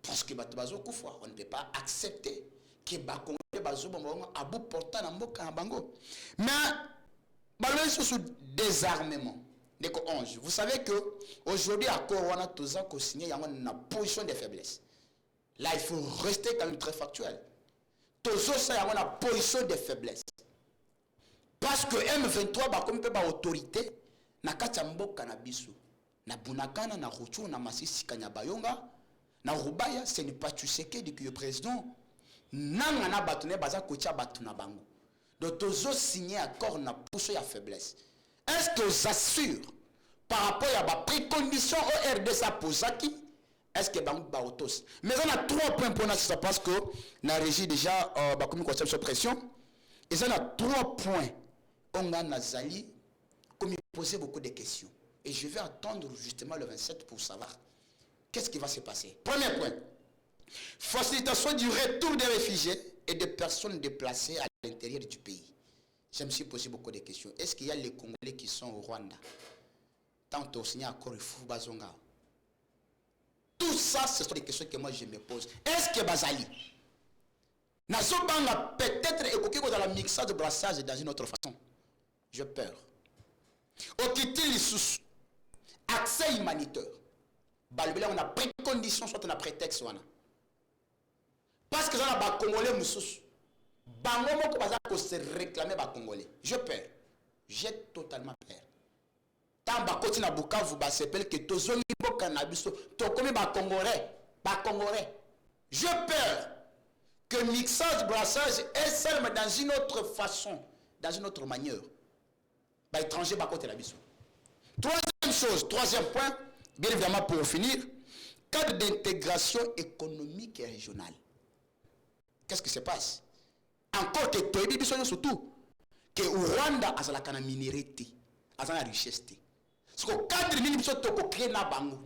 [SPEAKER 2] Parce que on ne peut pas accepter que les Congolais à bout portant en boka bango. Mais balobeli sous désarmement. Vous savez que aujourd'hui, à Corona, tous ont signé une position de faiblesse. Là, il faut rester quand même très factuel. Tous ont une position de faiblesse. Parce que M23 ba comme pas autorité na kati mboka na biso na bunakana na Ruchuru na Masisi Kanyabayonga na Rubaya ce n'est pas Tshisekedi que le président nanga na batune baza kocha batuna bango donc tozo signé accord na pousso ya faiblesse. Est-ce que vous assure par rapport à la précondition au RDC posaki est-ce que bango ba autos mais on a trois points pour ça parce que na régie déjà ba comme conception pression et ça on a trois points. On a Nazali, comme il posait beaucoup de questions. Et je vais attendre justement le 27 pour savoir qu'est-ce qui va se passer. Premier point. Facilitation du retour des réfugiés et des personnes déplacées à l'intérieur du pays. Je me suis posé beaucoup de questions. Est-ce qu'il y a les Congolais qui sont au Rwanda? Tant au signé accord, il faut bazonga. Tout ça, ce sont des questions que moi je me pose. Est-ce que Bazali, Nazobanga peut-être évoqué dans la mixage de brassage dans une autre façon? J'ai peur. Okiti sous accès humanitaire. Balbela, on a précondition, soit on a prétexte. Parce que ça, on a Congolais moussous. Bangomo ko se réclamer ba Congolais. J'ai peur. J'ai totalement peur. Tant bakoti na Bukavu ba s'appelle que tozongi boka na biso to komi ba Congolais. J'ai peur que mixage brassage est seulement dans une autre façon, dans une autre manière. Ba étranger ba côté la biso. Troisième point, bien évidemment pour finir, cadre d'intégration économique et régionale. Qu'est-ce qui se passe? Encore que toi et biso surtout que au Rwanda a la minéralité, a la richesse. Parce que cadre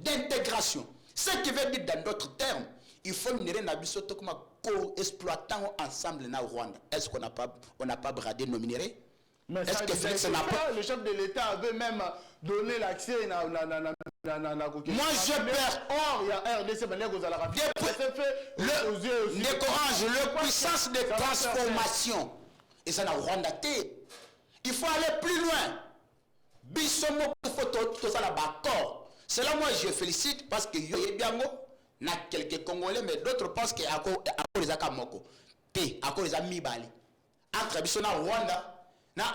[SPEAKER 2] d'intégration, ce qui veut dire dans d'autres termes, il faut minérer na biso comme co-exploitant ensemble na Rwanda. Est-ce qu'on n'a pas bradé nos minéraux? Est-ce que Félix n'a pas...
[SPEAKER 1] Le chef de l'État avait même donné l'accès à
[SPEAKER 2] moi je perds.
[SPEAKER 1] Or, il y a RDC,
[SPEAKER 2] le puissance de transformation. Et ça n'a Rwanda. Il faut aller plus loin. Bissomo, il faut tout ça là-bas. C'est là moi je félicite parce que Yoye Biango n'a quelques Congolais, mais d'autres pensent qu'il y a encore les Akamoko. Et encore les amis Bali. Entre Bissona Rwanda,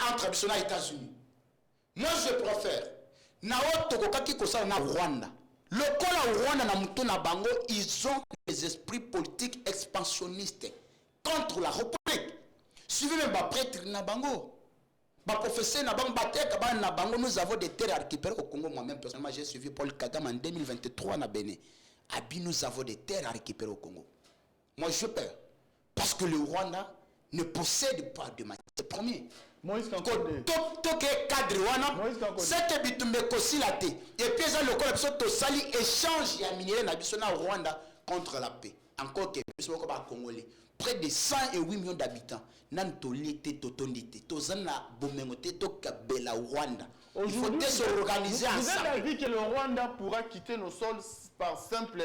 [SPEAKER 2] entre Bissona États-Unis. Moi je préfère. Na Otokokaki Kosa na Rwanda. Le Kola Rwanda na Mutuna Bango, ils ont des esprits politiques expansionnistes contre la République. Suivez même prêtre na Bango. Professeur na Bango, nous avons des terres récupérées au Congo. Moi-même, personnellement, j'ai suivi Paul Kagame en 2023 na Bénin. Abi, nous avons des terres à récupérer au Congo. Moi, je peur. Parce que le Rwanda ne possède pas de matière. C'est premier.
[SPEAKER 1] Moïse Kankode.
[SPEAKER 2] Cadre c'est que bitumbe kosilate. Et puis, ça, le corps de sali échange et minerai na bisona Rwanda contre la paix. Encore que bisona Congolais. Près de 108 millions d'habitants. Nan tolite totondite. Tozana bomengote to kabela Rwanda. Il faut s'organiser ensemble.
[SPEAKER 1] Vous avez dit que le Rwanda pourra quitter nos sols par simple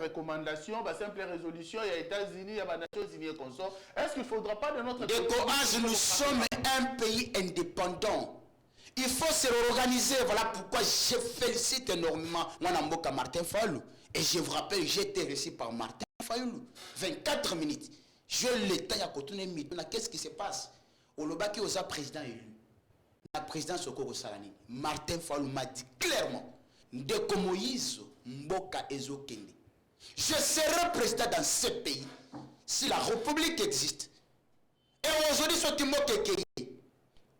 [SPEAKER 1] recommandation, par simple résolution. Il y a les États-Unis, il y a les Nations Unies et consorts. Est-ce qu'il ne faudra pas de notre
[SPEAKER 2] côté? Nous sommes un pays indépendant. Il faut se réorganiser. Voilà pourquoi je félicite énormément Mwanamboka Martin Fayulu. Et je vous rappelle, j'ai été reçu par Martin Fayulu. 24 minutes. Je l'État à côté de qu'est-ce qui se passe? Au Lobaki Oza président élu. La présidence Sokoro Salani. Martin Fayulu m'a dit clairement. Ndeko Moïse Mboka Ezokende. Je serai président dans ce pays si la République existe. Et aujourd'hui, ce qui m'a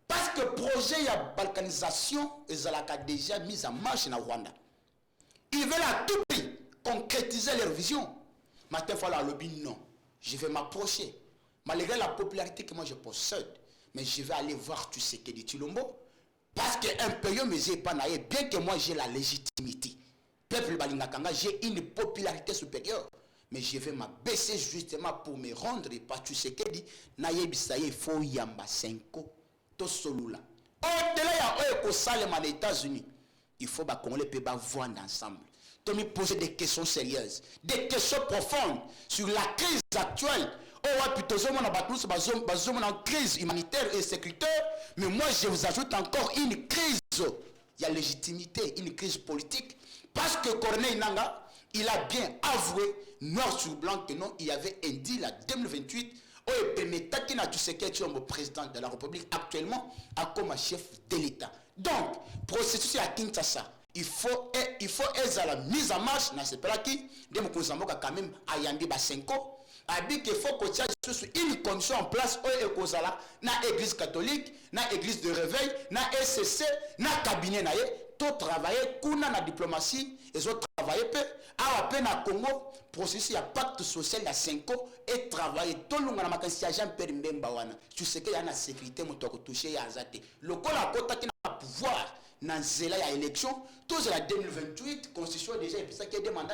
[SPEAKER 2] parce que le projet de balkanisation est déjà mis en marche en Rwanda. Ils veulent à tout prix concrétiser leur vision. Martin Fayulu a lobby non. Je vais m'approcher. Malgré la popularité que moi je possède, mais je vais aller voir Tshisekedi Tshilombo. Parce qu'un pays me pas naïe, bien que moi j'ai la légitimité. Peuple Balingakanga, j'ai une popularité supérieure. Mais je vais m'abaisser justement pour me rendre et pas Tshisekedi. Naïe bisaye faut yamba 5 to solula. Au-delà il y a les États-Unis. Il faut qu'on les peut voir ensemble. De me poser des questions sérieuses, des questions profondes sur la crise actuelle. Oh, plutôt, on a une crise humanitaire et sécuritaire, mais moi je vous ajoute encore une crise. Il y a légitimité, une crise politique. Parce que Corneille Nanga, il a bien avoué, noir sur blanc, que non, il y avait un deal en 2028. Oh, et permettant qu'il n'a le président de la République actuellement, comme chef de l'État. Donc, processus à Kinshasa. Il faut être à la mise en marche, c'est pas qui, de mon quand même, à Yandi Basenko, a dit qu'il faut que tu aies une condition en place, na église catholique, na église de réveil, na SCC, na cabinet, tout travailler, kuna na diplomatie, et autres travailler, à peine à Congo, processus à pacte social à 5 ans, et travailler, tout le monde a un agent perimembawana. Tu sais qu'il y a une sécurité, mon toque touché, à Zate. Le col à côté qui n'a pas pouvoir. Dans la élection, tout la 2028, constitution déjà, et puis ça qui est demandé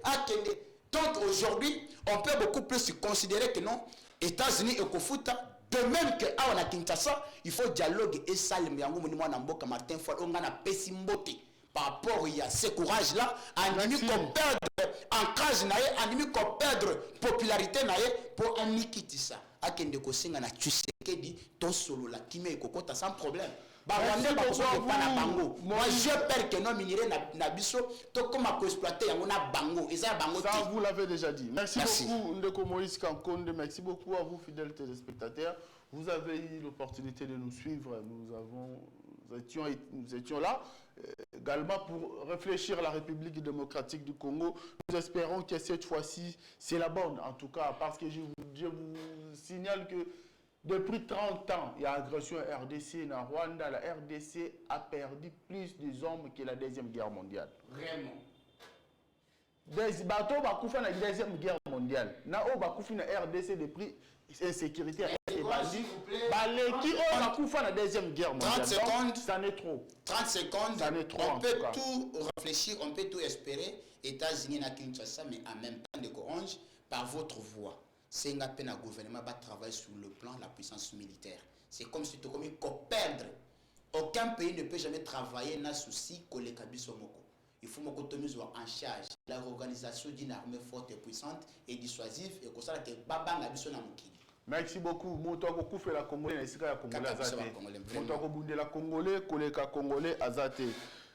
[SPEAKER 2] à Kende. Donc aujourd'hui, on peut beaucoup plus se considérer que non, États-Unis et Kofuta, de même que à Kinshasa, il faut dialogue et ça, le Martin Fayulu, on a Pessimbote. par rapport à ce courage-là, animi qu'on perdre ancrage naïe, animi qu'on perdre popularité naïe pour un nikiti ça. Akende ko singa na Tshisekedi to solo la kimé kokota sans problème. Moi je perds que non minéré na biso to comme à exploiter yango na bango et ça bango.
[SPEAKER 1] Ça vous l'avez déjà dit. Merci beaucoup Ndeko Moïse Kankonde, merci beaucoup à vous fidèles téléspectateurs. Vous avez eu l'opportunité de nous suivre, nous étions là également pour réfléchir à la République démocratique du Congo. Nous espérons que cette fois-ci, c'est la bonne, en tout cas, parce que je vous signale que depuis 30 ans, il y a agression à RDC, dans Rwanda, la RDC a perdu plus d'hommes que la Deuxième Guerre mondiale.
[SPEAKER 2] Vraiment.
[SPEAKER 1] Des bateaux qui la Deuxième Guerre mondiale, na RDC depuis insécurité et bandits, qui ont la Deuxième Guerre mondiale.
[SPEAKER 2] 30 secondes,
[SPEAKER 1] ça n'est trop.
[SPEAKER 2] 30 secondes,
[SPEAKER 1] ça n'est trop,
[SPEAKER 2] on peut tout réfléchir, on peut tout espérer. États-Unis n'a qu'une chose, mais en même temps, de Orange, par votre voix, c'est un peine à gouvernement va travailler sur le plan de la puissance militaire. C'est comme si tu comme perdre. Aucun pays ne peut jamais travailler dans souci que les Kabisomoko. Il faut que nous soyons en charge de l'organisation d'une armée forte et puissante et dissuasive et que ça que baba na biso na mokili.
[SPEAKER 1] Merci beaucoup. Moto ko fait la Congolais na sika ya Congolais azate. Moto ko bundela Congolais koleka Congolais azate.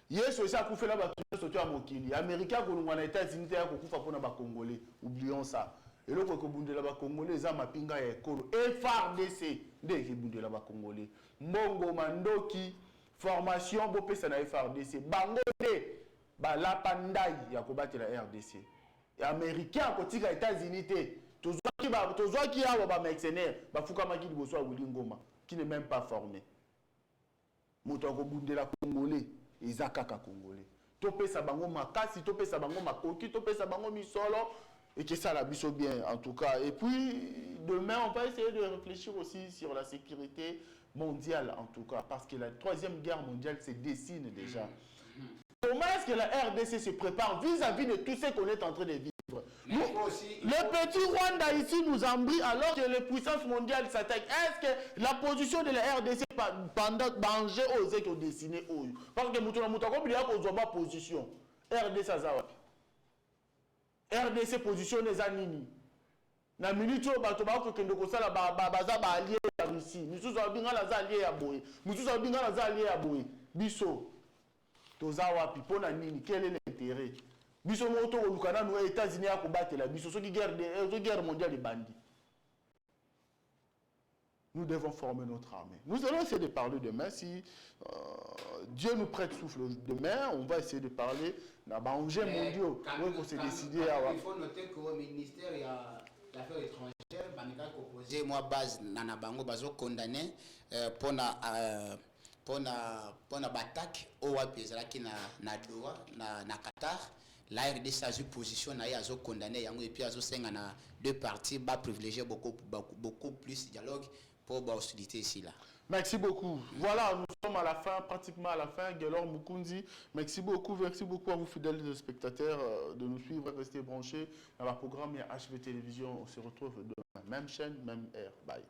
[SPEAKER 1] Yeso ça ko fait la ba soto ya mokili. Américain ko lungwa na États-Unis ya ko kufa pona ba Congolais. Oublions ça. Et le ko bundela ba Congolais za mapinga ya ekolo. FARDC nde ki bundela ba Congolais. Mbongo mandoki formation bo pesa na FARDC. Bango de ba la pandai ya ko batela RDC. Et américain ko tika États-Unis te. Tozwa qui a ba mercenaire ba fukama ki liboso Willy Ngoma qui n'est même pas formé. Moto ko bundela Congolais, ezakaka Congolais. To pesa bango makasi, to pesa bango makoki, to pesa bango misolo et que ça la biso bien en tout cas. Et puis demain on va essayer de réfléchir aussi sur la sécurité mondiale en tout cas parce que la troisième guerre mondiale se dessine déjà. Comment est-ce que la RDC se prépare vis-à-vis de tout ce qu'on est en train de vivre? Nous, le petit Rwanda ici nous embrouille alors que les puissances mondiales s'attaquent. Est-ce que la position de la RDC pendant danger aux états dessinés aux parce que il y a une position. RDC Azawa. RDC position les anini. Na minute au bateau ba ko kende ko sala baza ba allié ya Russie. Nous sommes binga la allié ya boy. Nous sommes binga la allié ya boy. Biso. Tozawa pipona nini quel est l'intérêt? Biso moto au Lukana nous États-Unis à combattre la biso ce qui guerre mondiale des bandits. Nous devons former notre armée. Nous allons essayer de parler demain si Dieu nous prête souffle demain, on va essayer de parler na danger mondiaux. On s'est décidé à
[SPEAKER 2] il faut noter que au ministère il y a l'affaires étrangères banika proposé moi base nana bango bazo condamné pour na batak au wapezala ki na Doha na Qatar. La RDC a eu position na yazo condamné yango et puis azo senga na deux parties ba privilégier beaucoup plus dialogue pour ba hostilité ici là.
[SPEAKER 1] Merci beaucoup. Voilà, nous sommes à la fin, pratiquement à la fin. Gelor Mukundi, merci beaucoup à vous fidèles spectateurs de nous suivre, restez branchés dans le programme HV Télévision. On se retrouve demain, même chaîne, même heure. Bye.